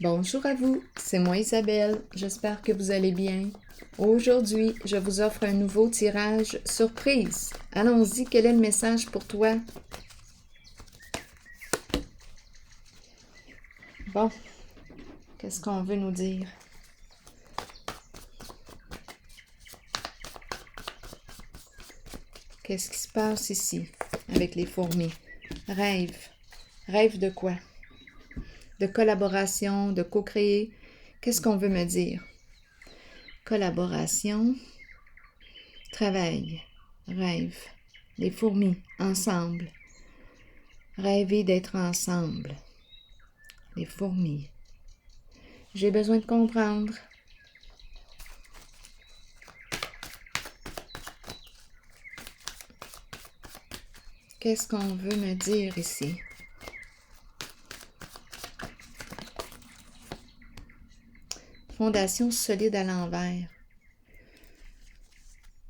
Bonjour à vous, c'est moi Isabelle, j'espère que vous allez bien. Aujourd'hui, je vous offre un nouveau tirage surprise. Allons-y, quel est le message pour toi? Bon, qu'est-ce qu'on veut nous dire? Qu'est-ce qui se passe ici avec les fourmis? Rêve. Rêve de quoi? De collaboration, de co-créer. Qu'est-ce qu'on veut me dire? Collaboration, travail, rêve, les fourmis, ensemble. Rêver d'être ensemble. Les fourmis. J'ai besoin de comprendre. Qu'est-ce qu'on veut me dire ici? Fondation solide à l'envers.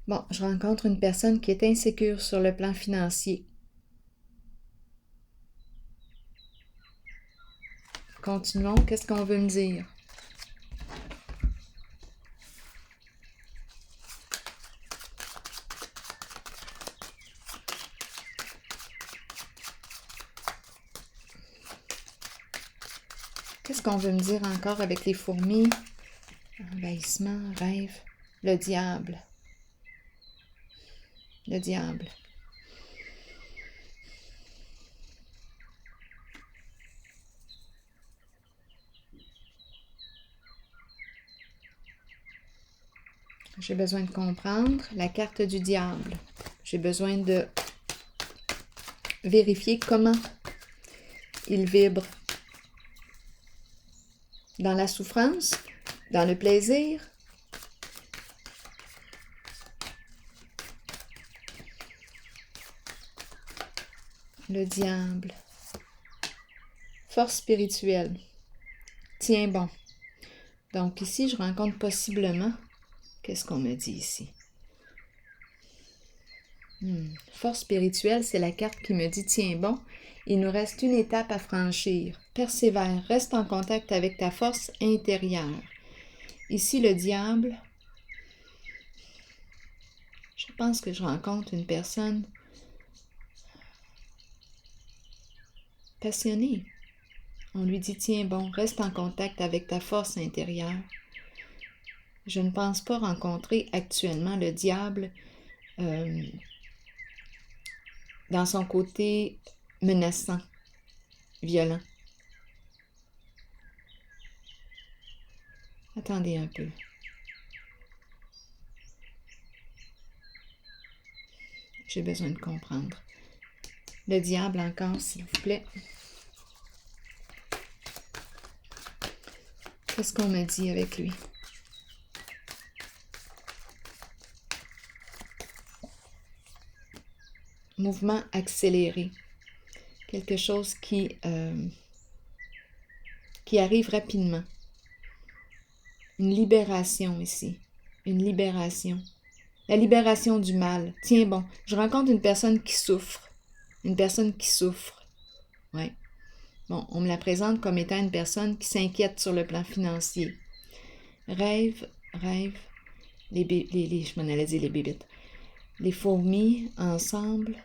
Bon, je rencontre une personne qui est insécure sur le plan financier. Continuons, qu'est-ce qu'on veut me dire? Qu'est-ce qu'on veut me dire encore avec les fourmis? Envahissement, rêve, le diable. Le diable. J'ai besoin de comprendre la carte du diable. J'ai besoin de vérifier comment il vibre. Dans la souffrance, dans le plaisir. Le diable. Force spirituelle. Tiens bon. Donc ici, je rencontre possiblement, qu'est-ce qu'on me dit ici? Force spirituelle, c'est la carte qui me dit, tiens bon, il nous reste une étape à franchir. Persévère, reste en contact avec ta force intérieure. Ici, le diable, je pense que je rencontre une personne passionnée. On lui dit, tiens bon, reste en contact avec ta force intérieure. Je ne pense pas rencontrer actuellement le diable dans son côté menaçant, violent. Attendez un peu. J'ai besoin de comprendre. Le diable encore, s'il vous plaît. Qu'est-ce qu'on me dit avec lui? Mouvement accéléré. Quelque chose qui arrive rapidement. Une libération ici. Une libération. La libération du mal. Tiens bon, je rencontre une personne qui souffre. Une personne qui souffre. Ouais. Bon, on me la présente comme étant une personne qui s'inquiète sur le plan financier. Rêve, je m'en allais dire les bébites. Les fourmis, ensemble,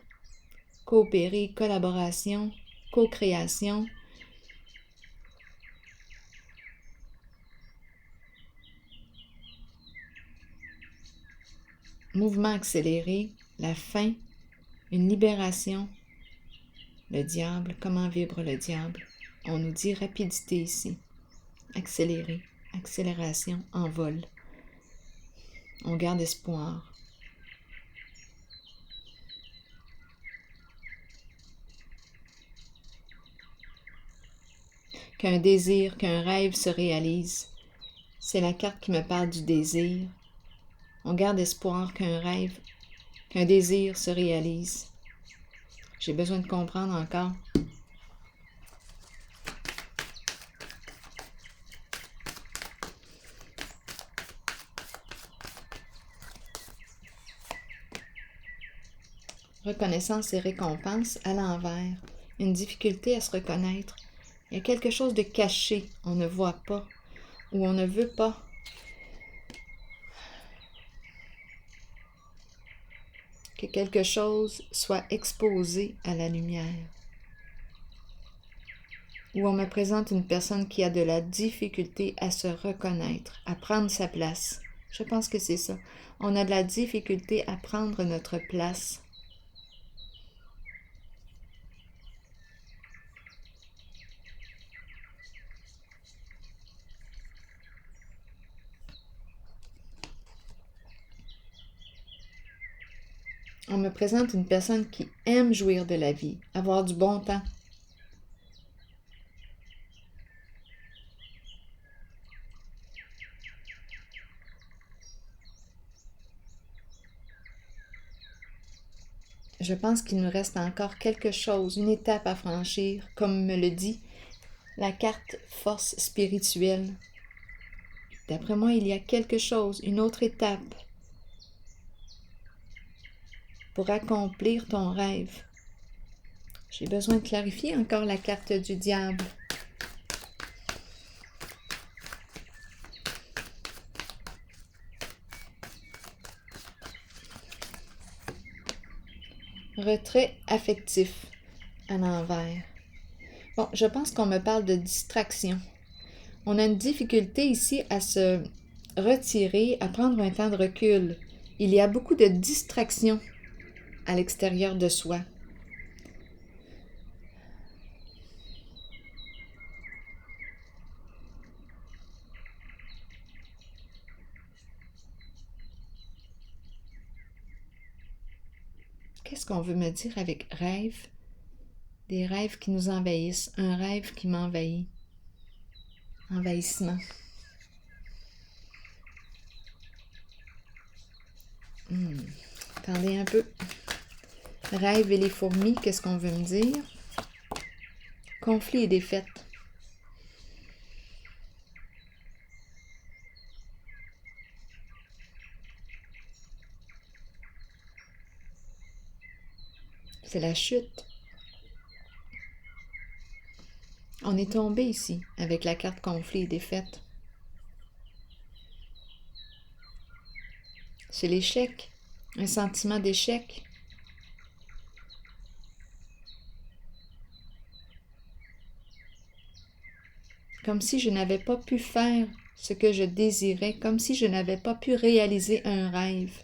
coopérer, collaboration, co-création. Mouvement accéléré, la fin, une libération. Le diable, comment vibre le diable? On nous dit rapidité ici. Accéléré, accélération, envol. On garde espoir. Qu'un désir, qu'un rêve se réalise. C'est la carte qui me parle du désir. On garde espoir qu'un rêve, qu'un désir se réalise. J'ai besoin de comprendre encore. Reconnaissance et récompense à l'envers. Une difficulté à se reconnaître. Il y a quelque chose de caché, on ne voit pas, ou on ne veut pas. Que quelque chose soit exposé à la lumière. Ou on me présente une personne qui a de la difficulté à se reconnaître, à prendre sa place. Je pense que c'est ça. On a de la difficulté à prendre notre place. On me présente une personne qui aime jouir de la vie, avoir du bon temps. Je pense qu'il nous reste encore quelque chose, une étape à franchir, comme me le dit la carte force spirituelle. D'après moi, il y a quelque chose, une autre étape pour accomplir ton rêve. J'ai besoin de clarifier encore la carte du diable. Retrait affectif à l'envers. Bon, je pense qu'on me parle de distraction. On a une difficulté ici à se retirer, à prendre un temps de recul. Il y a beaucoup de distractions à l'extérieur de soi. Qu'est-ce qu'on veut me dire avec rêve? Des rêves qui nous envahissent. Un rêve qui m'envahit. Envahissement. Attendez un peu. Rêve et les fourmis, qu'est-ce qu'on veut me dire? Conflit et défaite. C'est la chute. On est tombé ici avec la carte conflit et défaite. C'est l'échec, un sentiment d'échec. Comme si je n'avais pas pu faire ce que je désirais, comme si je n'avais pas pu réaliser un rêve.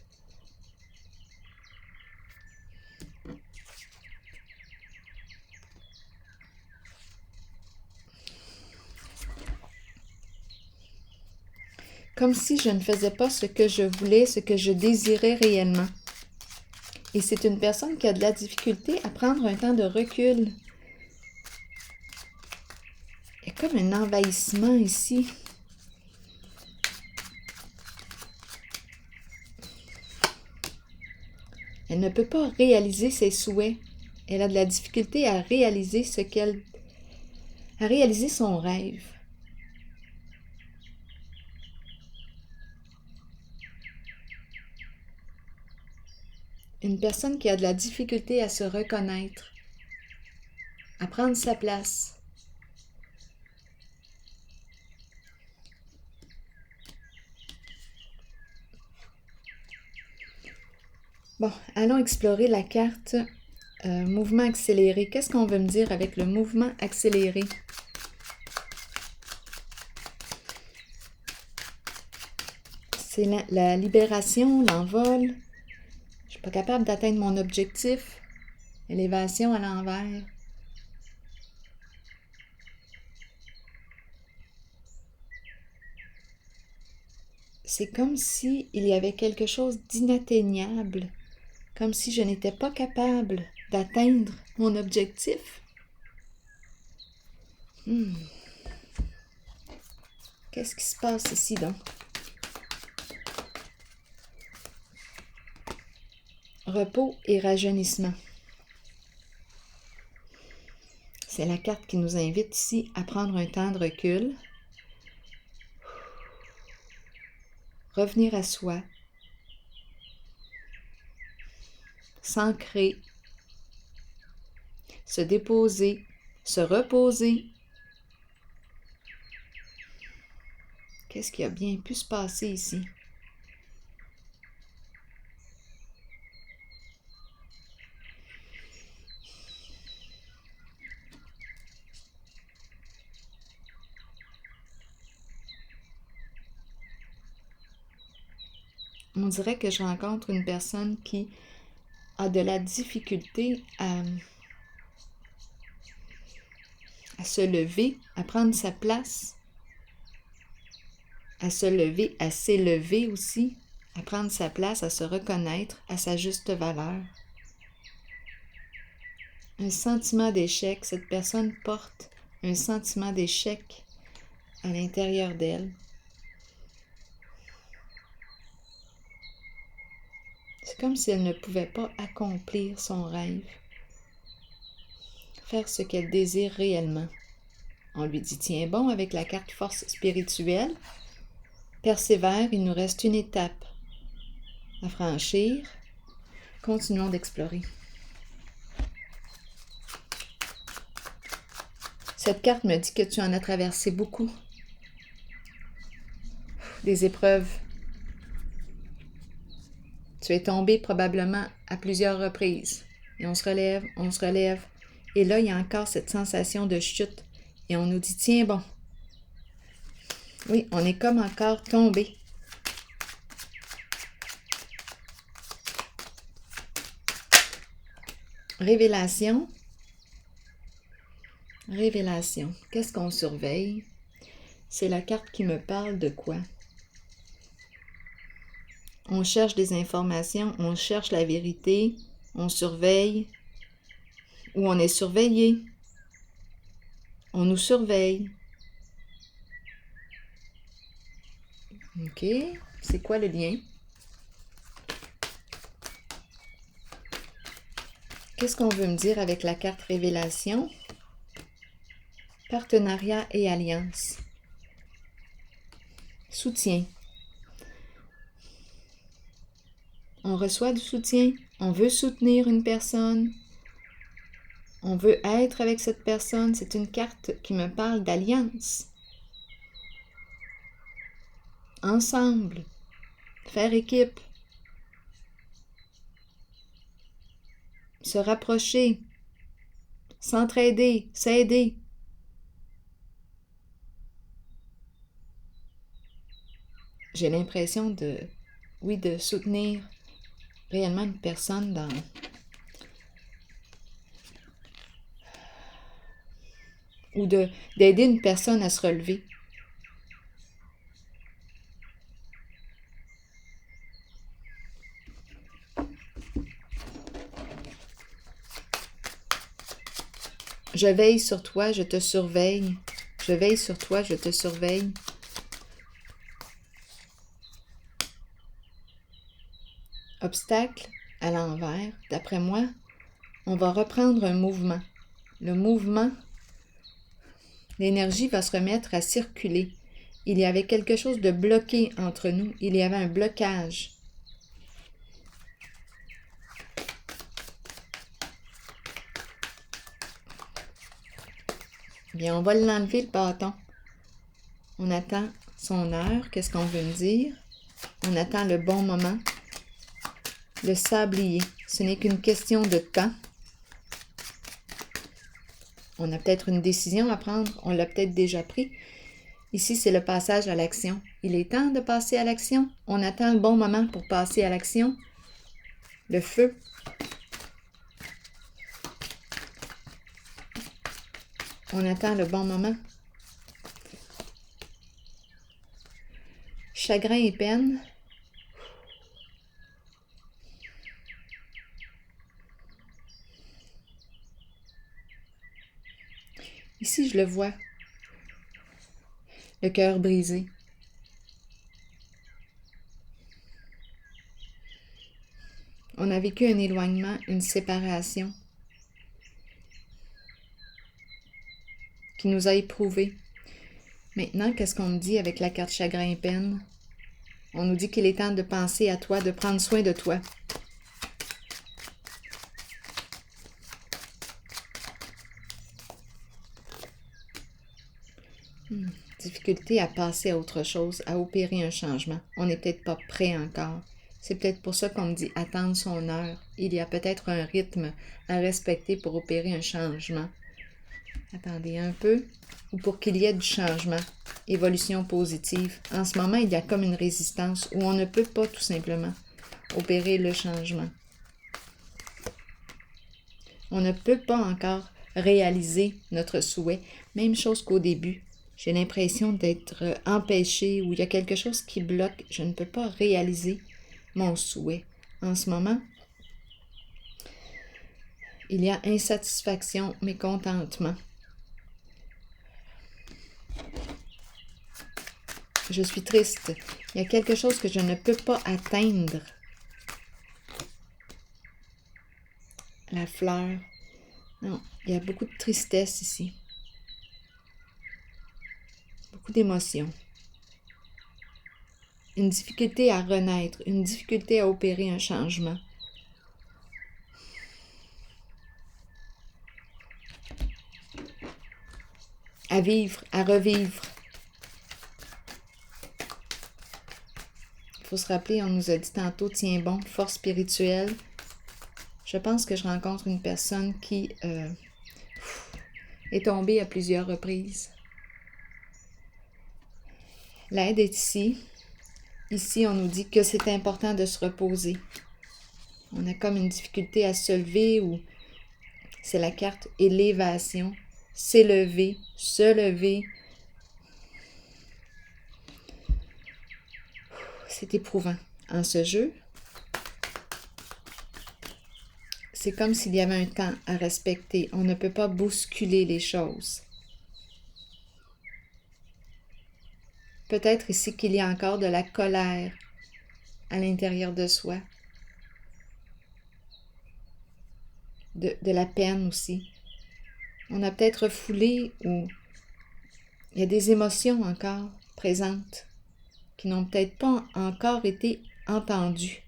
Comme si je ne faisais pas ce que je voulais, ce que je désirais réellement. Et c'est une personne qui a de la difficulté à prendre un temps de recul. Il y a comme un envahissement ici. Elle ne peut pas réaliser ses souhaits. Elle a de la difficulté à réaliser à réaliser son rêve. Une personne qui a de la difficulté à se reconnaître, à prendre sa place. Bon, allons explorer la carte mouvement accéléré. Qu'est-ce qu'on veut me dire avec le mouvement accéléré? C'est la libération, l'envol. Je ne suis pas capable d'atteindre mon objectif. Élévation à l'envers. C'est comme si il y avait quelque chose d'inatteignable, comme si je n'étais pas capable d'atteindre mon objectif. Qu'est-ce qui se passe ici donc? Repos et rajeunissement. C'est la carte qui nous invite ici à prendre un temps de recul, revenir à soi, s'ancrer, se déposer, se reposer, Qu'est-ce qui a bien pu se passer ici? On dirait que je rencontre une personne qui a de la difficulté à se lever, à prendre sa place, à se lever, à s'élever aussi, à prendre sa place, à se reconnaître à sa juste valeur. Un sentiment d'échec, cette personne porte un sentiment d'échec à l'intérieur d'elle. C'est comme si elle ne pouvait pas accomplir son rêve, faire ce qu'elle désire réellement. On lui dit, tiens bon, avec la carte force spirituelle, persévère, il nous reste une étape à franchir. Continuons d'explorer. Cette carte me dit que tu en as traversé beaucoup. Des épreuves. Tu es tombé probablement à plusieurs reprises. Et on se relève, on se relève. Et là, il y a encore cette sensation de chute. Et on nous dit, tiens bon. Oui, on est comme encore tombé. Révélation. Révélation. Qu'est-ce qu'on surveille? C'est la carte qui me parle de quoi? On cherche des informations, on cherche la vérité, on surveille, ou on est surveillé. On nous surveille. OK. C'est quoi le lien? Qu'est-ce qu'on veut me dire avec la carte révélation? Partenariat et alliance. Soutien. On reçoit du soutien. On veut soutenir une personne. On veut être avec cette personne. C'est une carte qui me parle d'alliance. Ensemble. Faire équipe. Se rapprocher. S'entraider. S'aider. J'ai l'impression de soutenir réellement une personne ou d'aider une personne à se relever. Je veille sur toi, je te surveille. Je veille sur toi, je te surveille. Obstacle à l'envers. D'après moi, on va reprendre un mouvement. Le mouvement, l'énergie va se remettre à circuler. Il y avait quelque chose de bloqué entre nous. Il y avait un blocage. Bien, on va l'enlever le bâton. On attend son heure. Qu'est-ce qu'on veut me dire? On attend le bon moment. Le sablier. Ce n'est qu'une question de temps. On a peut-être une décision à prendre. On l'a peut-être déjà pris. Ici, c'est le passage à l'action. Il est temps de passer à l'action. On attend le bon moment pour passer à l'action. Le feu. On attend le bon moment. Chagrin et peine. Ici, je le vois. Le cœur brisé. On a vécu un éloignement, une séparation qui nous a éprouvés. Maintenant, qu'est-ce qu'on me dit avec la carte chagrin et peine? On nous dit qu'il est temps de penser à toi, de prendre soin de toi. difficulté à passer à autre chose, à opérer un changement. On n'est peut-être pas prêt encore. C'est peut-être pour ça qu'on me dit attendre son heure. Il y a peut-être un rythme à respecter pour opérer un changement. Attendez un peu. Ou pour qu'il y ait du changement. Évolution positive. En ce moment, il y a comme une résistance où on ne peut pas tout simplement opérer le changement. On ne peut pas encore réaliser notre souhait. Même chose qu'au début. J'ai l'impression d'être empêchée ou il y a quelque chose qui bloque. Je ne peux pas réaliser mon souhait. En ce moment, il y a insatisfaction, mécontentement. Je suis triste. Il y a quelque chose que je ne peux pas atteindre. La fleur. Non, il y a beaucoup de tristesse ici. Beaucoup d'émotions. Une difficulté à renaître, une difficulté à opérer un changement. À vivre, à revivre. Il faut se rappeler, on nous a dit tantôt, tiens bon, force spirituelle. Je pense que je rencontre une personne qui est tombée à plusieurs reprises. L'aide est ici. Ici, on nous dit que c'est important de se reposer. On a comme une difficulté à se lever ou c'est la carte élévation. S'élever, se lever. C'est éprouvant. En ce jeu, c'est comme s'il y avait un temps à respecter. On ne peut pas bousculer les choses. Peut-être ici qu'il y a encore de la colère à l'intérieur de soi. De la peine aussi. On a peut-être refoulé ou il y a des émotions encore présentes qui n'ont peut-être pas encore été entendues.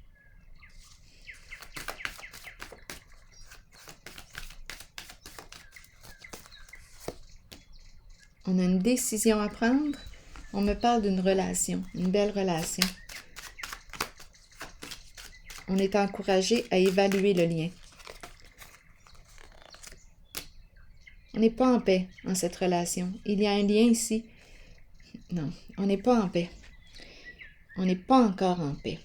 On a une décision à prendre. On me parle d'une relation, une belle relation. On est encouragé à évaluer le lien. On n'est pas en paix dans cette relation. Il y a un lien ici. Non, on n'est pas en paix. On n'est pas encore en paix.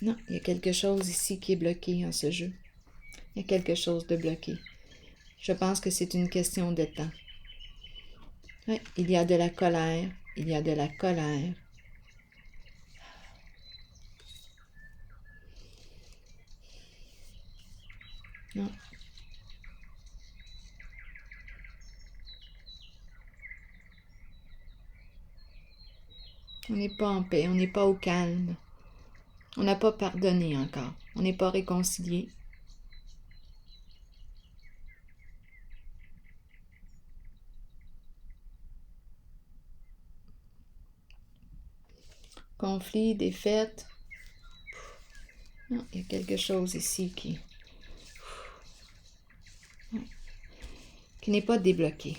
Non, il y a quelque chose ici qui est bloqué en ce jeu. Il y a quelque chose de bloqué. Je pense que c'est une question de temps. Ouais, il y a de la colère. Il y a de la colère. Non. On n'est pas en paix, on n'est pas au calme. On n'a pas pardonné encore. On n'est pas réconcilié. Conflit, défaite. Non, il y a quelque chose ici qui n'est pas débloqué.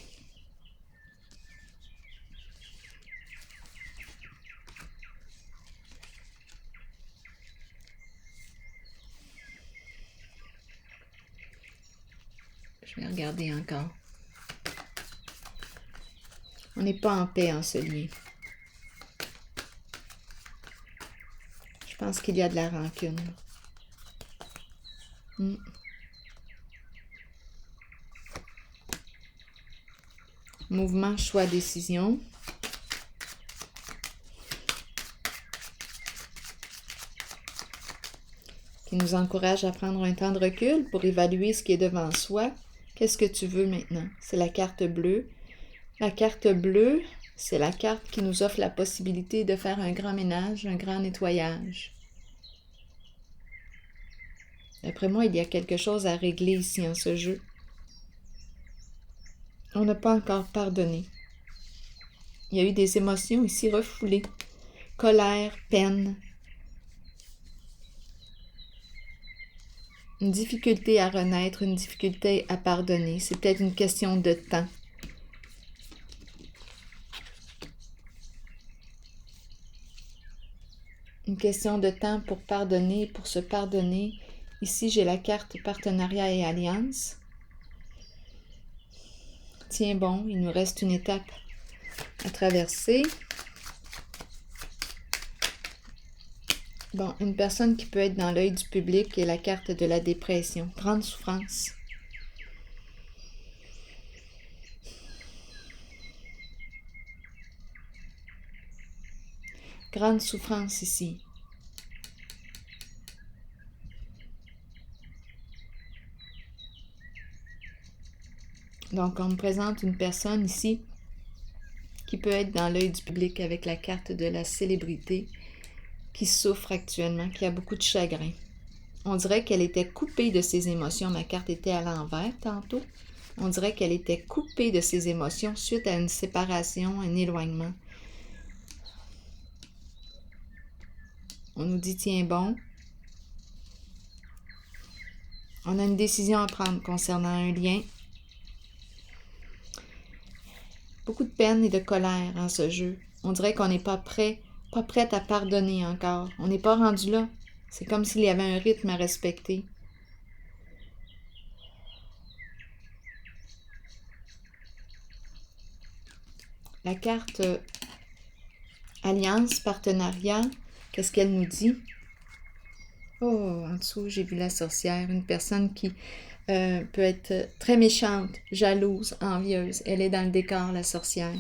Je vais regarder encore. On n'est pas en paix en ce lien. Je pense qu'il y a de la rancune. Mouvement, choix, décision. Qui nous encourage à prendre un temps de recul pour évaluer ce qui est devant soi. Qu'est-ce que tu veux maintenant? C'est la carte bleue. La carte bleue, c'est la carte qui nous offre la possibilité de faire un grand ménage, un grand nettoyage. D'après moi, il y a quelque chose à régler ici en ce jeu. On n'a pas encore pardonné. Il y a eu des émotions ici refoulées. Colère, peine. Une difficulté à renaître, une difficulté à pardonner. C'est peut-être une question de temps. Une question de temps pour pardonner, pour se pardonner. Ici, j'ai la carte partenariat et alliance. Tiens bon, il nous reste une étape à traverser. Bon, une personne qui peut être dans l'œil du public et la carte de la dépression. Grande souffrance. Grande souffrance ici. Donc, on me présente une personne ici qui peut être dans l'œil du public avec la carte de la célébrité, qui souffre actuellement, qui a beaucoup de chagrin. On dirait qu'elle était coupée de ses émotions. Ma carte était à l'envers tantôt. On dirait qu'elle était coupée de ses émotions suite à une séparation, un éloignement. On nous dit, tiens bon. On a une décision à prendre concernant un lien. Beaucoup de peine et de colère en ce jeu. On dirait qu'on n'est pas prête à pardonner encore. On n'est pas rendu là. C'est comme s'il y avait un rythme à respecter. La carte Alliance, partenariat, qu'est-ce qu'elle nous dit? Oh, en dessous, j'ai vu la sorcière, une personne qui peut être très méchante, jalouse, envieuse. Elle est dans le décor, la sorcière.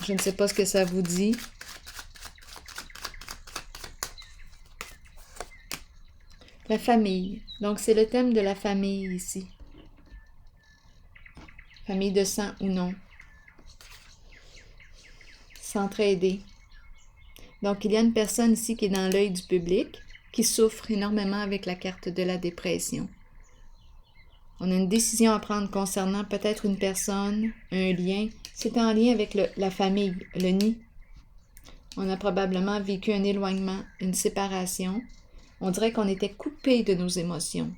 Je ne sais pas ce que ça vous dit. La famille. Donc, c'est le thème de la famille ici. Famille de sang ou non. S'entraider. Donc, il y a une personne ici qui est dans l'œil du public, qui souffre énormément avec la carte de la dépression. On a une décision à prendre concernant peut-être une personne, un lien. C'est en lien avec la famille, le nid. On a probablement vécu un éloignement, une séparation. On dirait qu'on était coupé de nos émotions.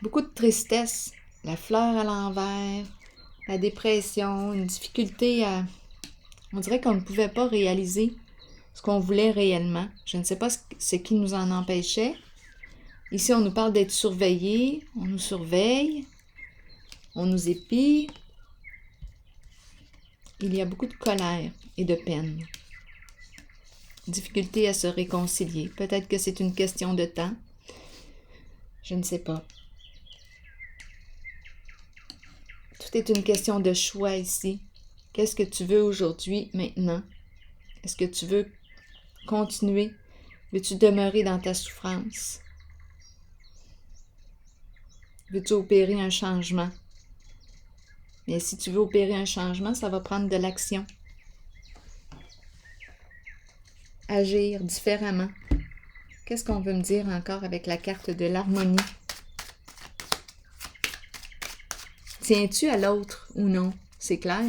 Beaucoup de tristesse, la fleur à l'envers, la dépression, une difficulté à... On dirait qu'on ne pouvait pas réaliser ce qu'on voulait réellement. Je ne sais pas ce qui nous en empêchait. Ici, on nous parle d'être surveillés, on nous surveille, on nous épie. Il y a beaucoup de colère et de peine. Difficulté à se réconcilier. Peut-être que c'est une question de temps. Je ne sais pas. Tout est une question de choix ici. Qu'est-ce que tu veux aujourd'hui, maintenant? Est-ce que tu veux continuer? Veux-tu demeurer dans ta souffrance? Veux-tu opérer un changement? Mais si tu veux opérer un changement, ça va prendre de l'action. Agir différemment. Qu'est-ce qu'on veut me dire encore avec la carte de l'harmonie? Tiens-tu à l'autre ou non? C'est clair.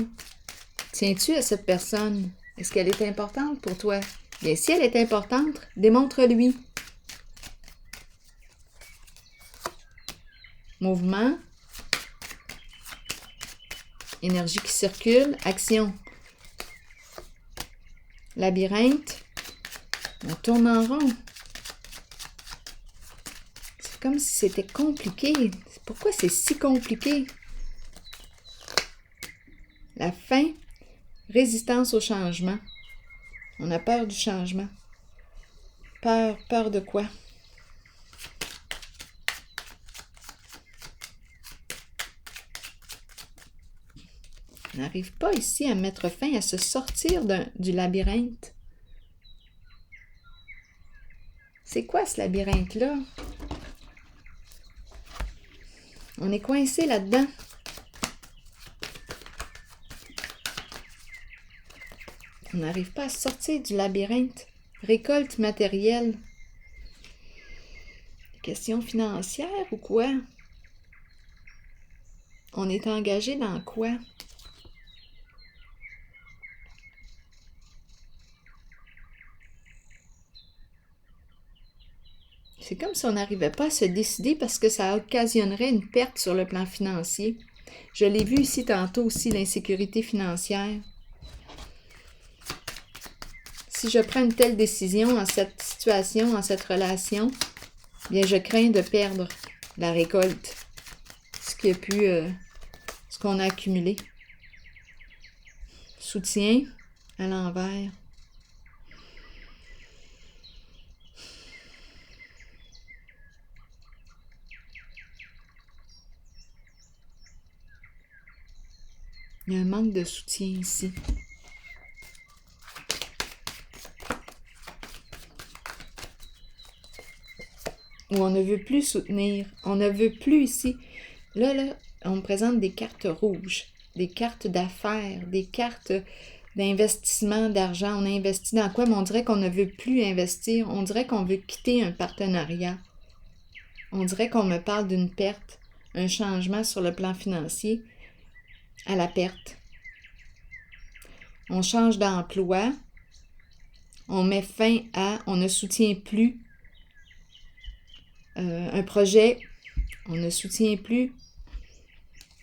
Tiens-tu à cette personne? Est-ce qu'elle est importante pour toi? Bien, si elle est importante, démontre-lui. Mouvement. Énergie qui circule. Action. Labyrinthe. On tourne en rond. C'est comme si c'était compliqué. Pourquoi c'est si compliqué? La fin. Résistance au changement. On a peur du changement. Peur de quoi? On n'arrive pas ici à mettre fin, à se sortir du labyrinthe. C'est quoi ce labyrinthe-là? On est coincé là-dedans. On n'arrive pas à sortir du labyrinthe. Récolte matérielle. Question financière ou quoi? On est engagé dans quoi? C'est comme si on n'arrivait pas à se décider parce que ça occasionnerait une perte sur le plan financier. Je l'ai vu ici tantôt aussi, l'insécurité financière. si je prends une telle décision en cette situation, en cette relation, bien, je crains de perdre la récolte, ce qu'on a accumulé. Soutien à l'envers. Il y a un manque de soutien ici. Où on ne veut plus soutenir. On ne veut plus ici. Là, on me présente des cartes rouges, des cartes d'affaires, des cartes d'investissement d'argent. On a investi dans quoi? Mais on dirait qu'on ne veut plus investir. On dirait qu'on veut quitter un partenariat. On dirait qu'on me parle d'une perte, un changement sur le plan financier à la perte. On change d'emploi. On met fin à... On ne soutient plus un projet. On ne soutient plus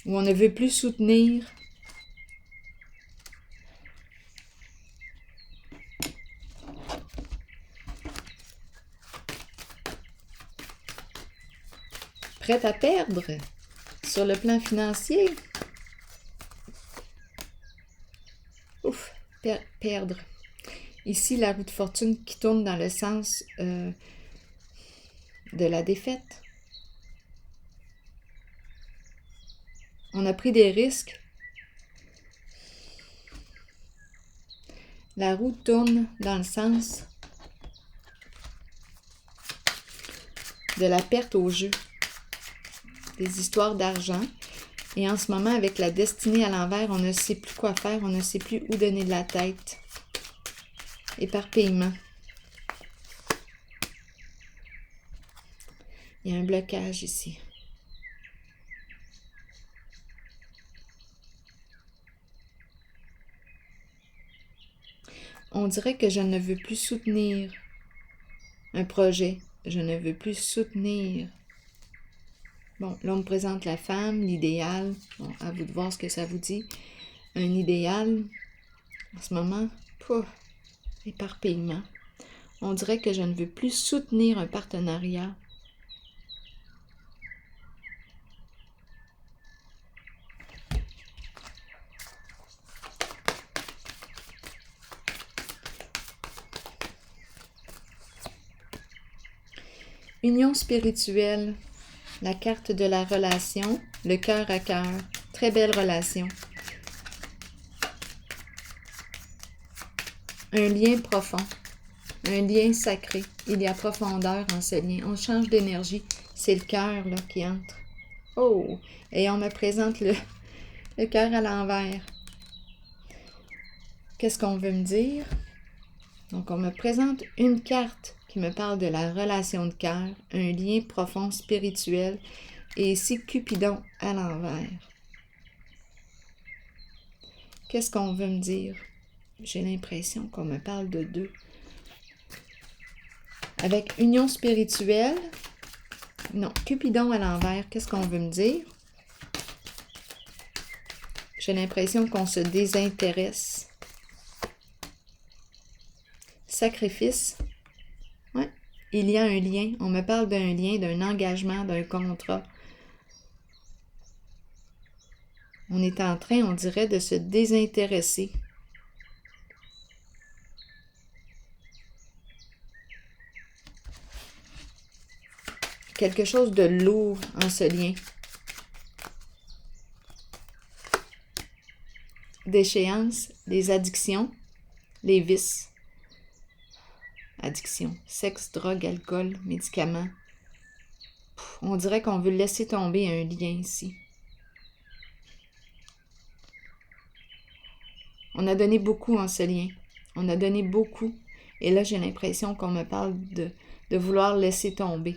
ou on ne veut plus soutenir. Prête à perdre sur le plan financier. Ouf, perdre. Ici, la roue de fortune qui tourne dans le sens de la défaite. On a pris des risques. La roue tourne dans le sens de la perte au jeu. Des histoires d'argent. Et en ce moment, avec la destinée à l'envers, on ne sait plus quoi faire, on ne sait plus où donner de la tête. Éparpillement. Il y a un blocage ici. On dirait que je ne veux plus soutenir un projet. Je ne veux plus soutenir. Bon, là, on me présente la femme, l'idéal. Bon, à vous de voir ce que ça vous dit. Un idéal. En ce moment, éparpillement. On dirait que je ne veux plus soutenir un partenariat. Union spirituelle, la carte de la relation, le cœur à cœur, très belle relation. Un lien profond, un lien sacré. Il y a profondeur en ce lien. On change d'énergie, c'est le cœur là qui entre. Oh! Et on me présente le cœur à l'envers. Qu'est-ce qu'on veut me dire? Donc, on me présente une carte qui me parle de la relation de cœur, un lien profond spirituel, et ici, Cupidon à l'envers. Qu'est-ce qu'on veut me dire? J'ai l'impression qu'on me parle de deux. Avec union spirituelle, non, Cupidon à l'envers, qu'est-ce qu'on veut me dire? J'ai l'impression qu'on se désintéresse. Sacrifice. Ouais. Il y a un lien. On me parle d'un lien, d'un engagement, d'un contrat. On est en train, on dirait, de se désintéresser. Quelque chose de lourd en ce lien. D'échéance, les addictions, les vices. Addiction, sexe, drogue, alcool, médicaments. On dirait qu'on veut laisser tomber un lien ici. On a donné beaucoup en ce lien. On a donné beaucoup. Et là, j'ai l'impression qu'on me parle de vouloir laisser tomber.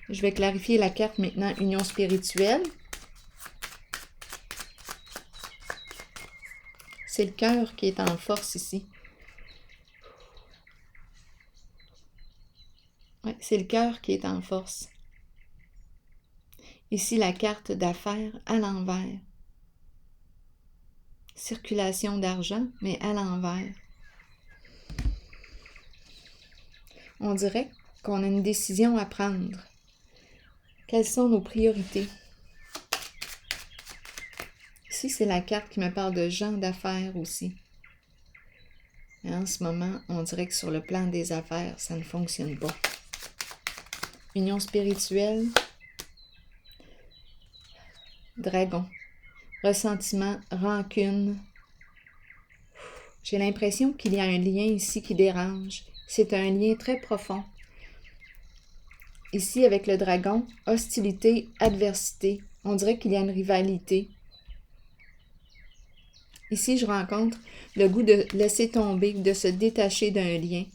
Je vais clarifier la carte maintenant, union spirituelle. C'est le cœur qui est en force ici. Ouais, c'est le cœur qui est en force. Ici, la carte d'affaires à l'envers. circulation d'argent, mais à l'envers. On dirait qu'on a une décision à prendre. Quelles sont nos priorités? Ici, c'est la carte qui me parle de gens d'affaires aussi. Et en ce moment, on dirait que sur le plan des affaires, ça ne fonctionne pas. Union spirituelle, dragon, ressentiment, rancune. J'ai l'impression qu'il y a un lien ici qui dérange. C'est un lien très profond. Ici, avec le dragon, hostilité, adversité. On dirait qu'il y a une rivalité. Ici, je rencontre le goût de laisser tomber, de se détacher d'un lien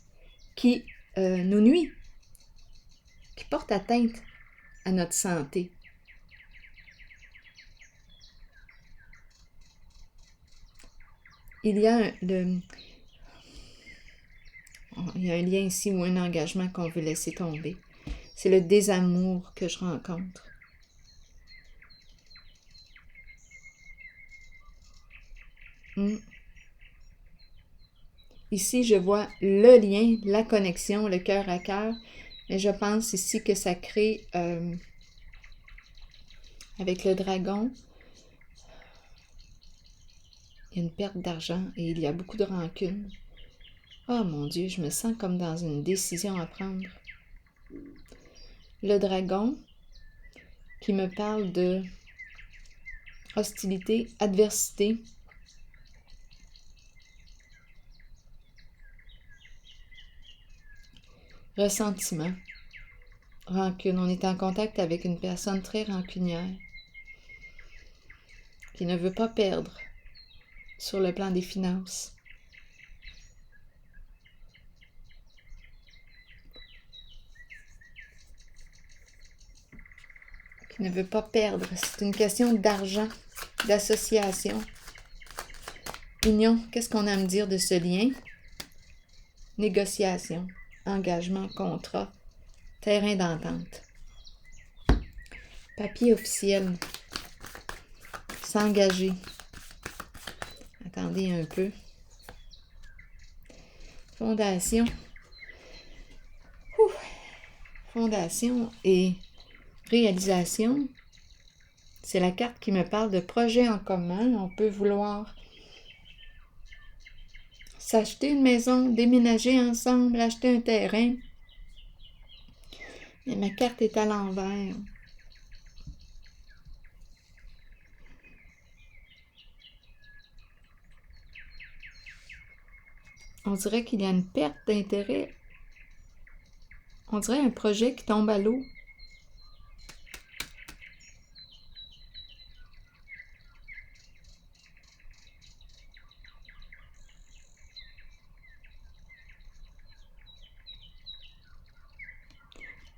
qui nous nuit, qui porte atteinte à notre santé. Il y a un lien ici ou un engagement qu'on veut laisser tomber. C'est le désamour que je rencontre. Ici, je vois le lien, la connexion, le cœur à cœur, mais je pense ici que ça crée, avec le dragon, il y a une perte d'argent et il y a beaucoup de rancune. Oh mon Dieu, je me sens comme dans une décision à prendre. Le dragon qui me parle de hostilité, adversité. Ressentiment, rancune. On est en contact avec une personne très rancunière qui ne veut pas perdre sur le plan des finances. Qui ne veut pas perdre. C'est une question d'argent, d'association. Union, qu'est-ce qu'on a à me dire de ce lien? Négociation, engagement, contrat, terrain d'entente. Papier officiel. S'engager. Attendez un peu. Fondation. Fondation et réalisation. C'est la carte qui me parle de projet en commun. On peut vouloir s'acheter une maison, déménager ensemble, acheter un terrain. Mais ma carte est à l'envers. On dirait qu'il y a une perte d'intérêt. On dirait un projet qui tombe à l'eau.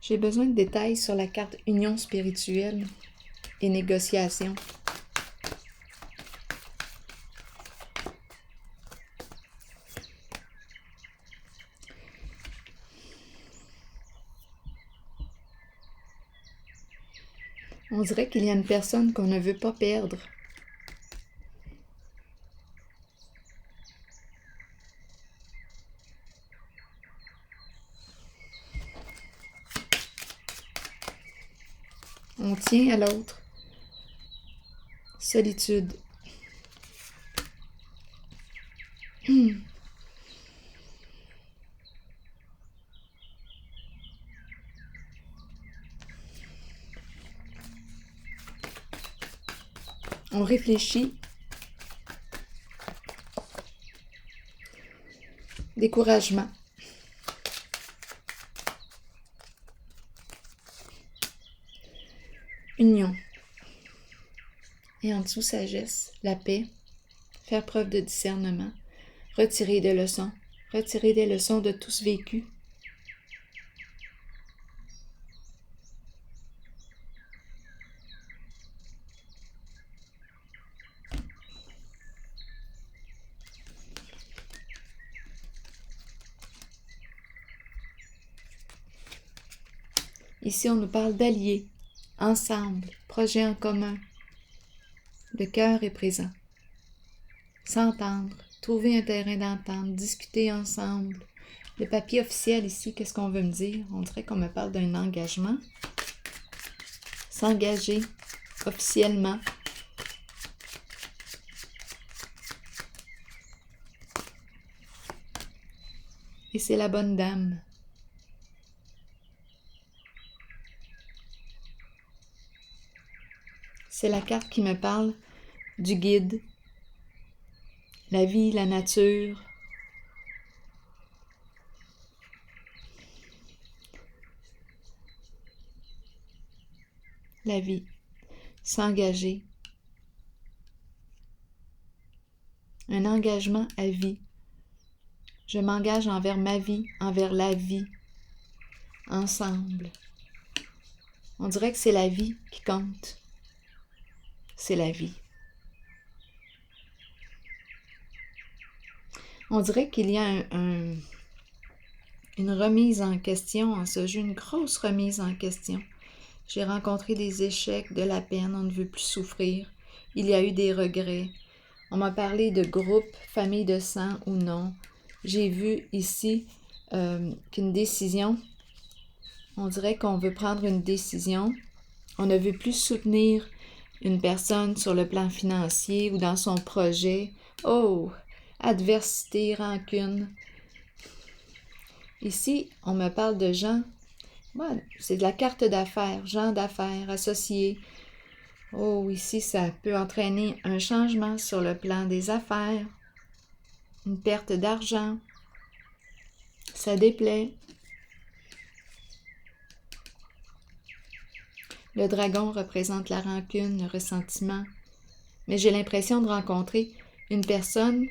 J'ai besoin de détails sur la carte union spirituelle et négociation. On dirait qu'il y a une personne qu'on ne veut pas perdre. On tient à l'autre. Solitude. On réfléchit. Découragement. Union. Et en dessous, sagesse, la paix, faire preuve de discernement, retirer des leçons de tous vécus. Ici, on nous parle d'alliés, ensemble, projet en commun. Le cœur est présent. s'entendre, trouver un terrain d'entente, discuter ensemble. Le papier officiel ici, qu'est-ce qu'on veut me dire? On dirait qu'on me parle d'un engagement. S'engager officiellement. Et c'est la bonne dame. C'est la carte qui me parle du guide, la vie, la nature. La vie, s'engager. Un engagement à vie. Je m'engage envers ma vie, envers la vie, ensemble. On dirait que c'est la vie qui compte. C'est la vie. On dirait qu'il y a une remise en question en ce jeu, une grosse remise en question. J'ai rencontré des échecs, de la peine, on ne veut plus souffrir. Il y a eu des regrets. On m'a parlé de groupe, famille de sang ou non. J'ai vu ici qu'une décision, on dirait qu'on veut prendre une décision. On ne veut plus soutenir une personne sur le plan financier ou dans son projet. Oh, adversité, rancune. Ici, on me parle de gens. C'est de la carte d'affaires, gens d'affaires, associés. Oh, ici, ça peut entraîner un changement sur le plan des affaires, une perte d'argent. Ça déplaît. Le dragon représente la rancune, le ressentiment. Mais j'ai l'impression de rencontrer une personne.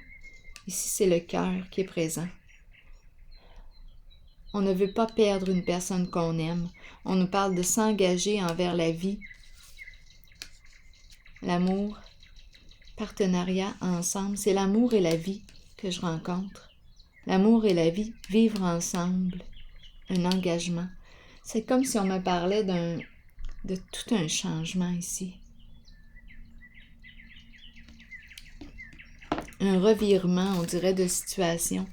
Ici, c'est le cœur qui est présent. On ne veut pas perdre une personne qu'on aime. On nous parle de s'engager envers la vie, l'amour, partenariat ensemble. C'est l'amour et la vie que je rencontre. L'amour et la vie, vivre ensemble, un engagement. C'est comme si on me parlait de tout un changement ici. Un revirement, on dirait, de situation.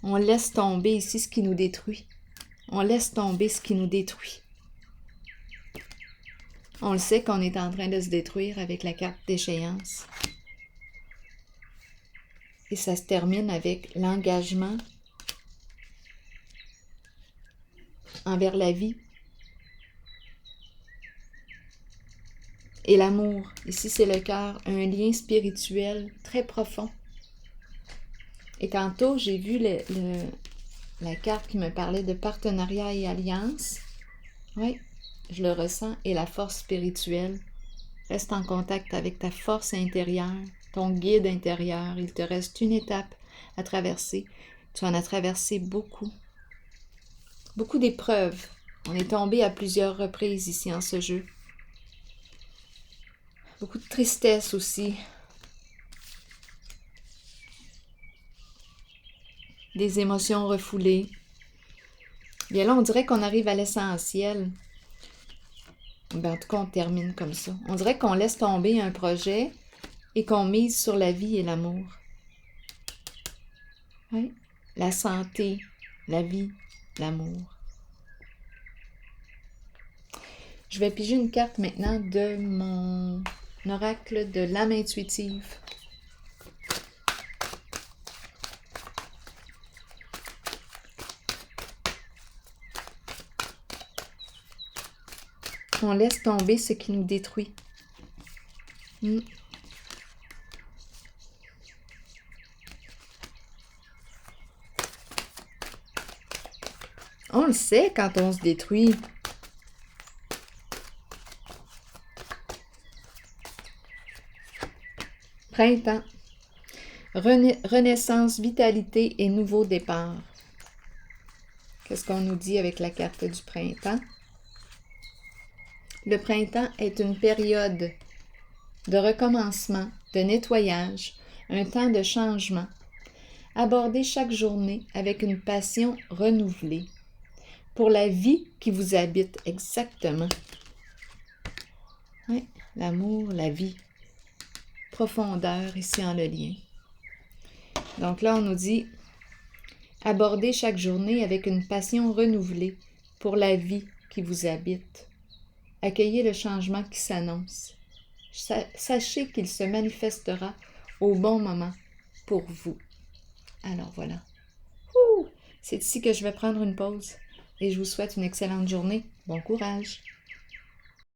On laisse tomber ici ce qui nous détruit. On laisse tomber ce qui nous détruit. On le sait qu'on est en train de se détruire avec la carte d'échéance. Et ça se termine avec l'engagement envers la vie. Et l'amour. Ici, c'est le cœur, un lien spirituel très profond. Et tantôt, j'ai vu la carte qui me parlait de partenariat et alliance. Oui, je le ressens. Et la force spirituelle. Reste en contact avec ta force intérieure, ton guide intérieur. Il te reste une étape à traverser. Tu en as traversé beaucoup. Beaucoup d'épreuves. On est tombé à plusieurs reprises ici en ce jeu. Beaucoup de tristesse aussi. Des émotions refoulées. Bien là, on dirait qu'on arrive à l'essentiel. Ben, en tout cas, on termine comme ça. On dirait qu'on laisse tomber un projet et qu'on mise sur la vie et l'amour. Oui. La santé, la vie, l'amour. Je vais piger une carte maintenant de mon oracle de l'âme intuitive. On laisse tomber ce qui nous détruit. On le sait quand on se détruit. Printemps. Renaissance, vitalité et nouveau départ. Qu'est-ce qu'on nous dit avec la carte du printemps? Le printemps est une période de recommencement, de nettoyage, un temps de changement. Abordez chaque journée avec une passion renouvelée pour la vie qui vous habite exactement. Oui, l'amour, la vie. Profondeur ici en le lien. Donc là, on nous dit « Abordez chaque journée avec une passion renouvelée pour la vie qui vous habite. Accueillez le changement qui s'annonce. Sachez qu'il se manifestera au bon moment pour vous. » Alors voilà. C'est ici que je vais prendre une pause et je vous souhaite une excellente journée. Bon courage!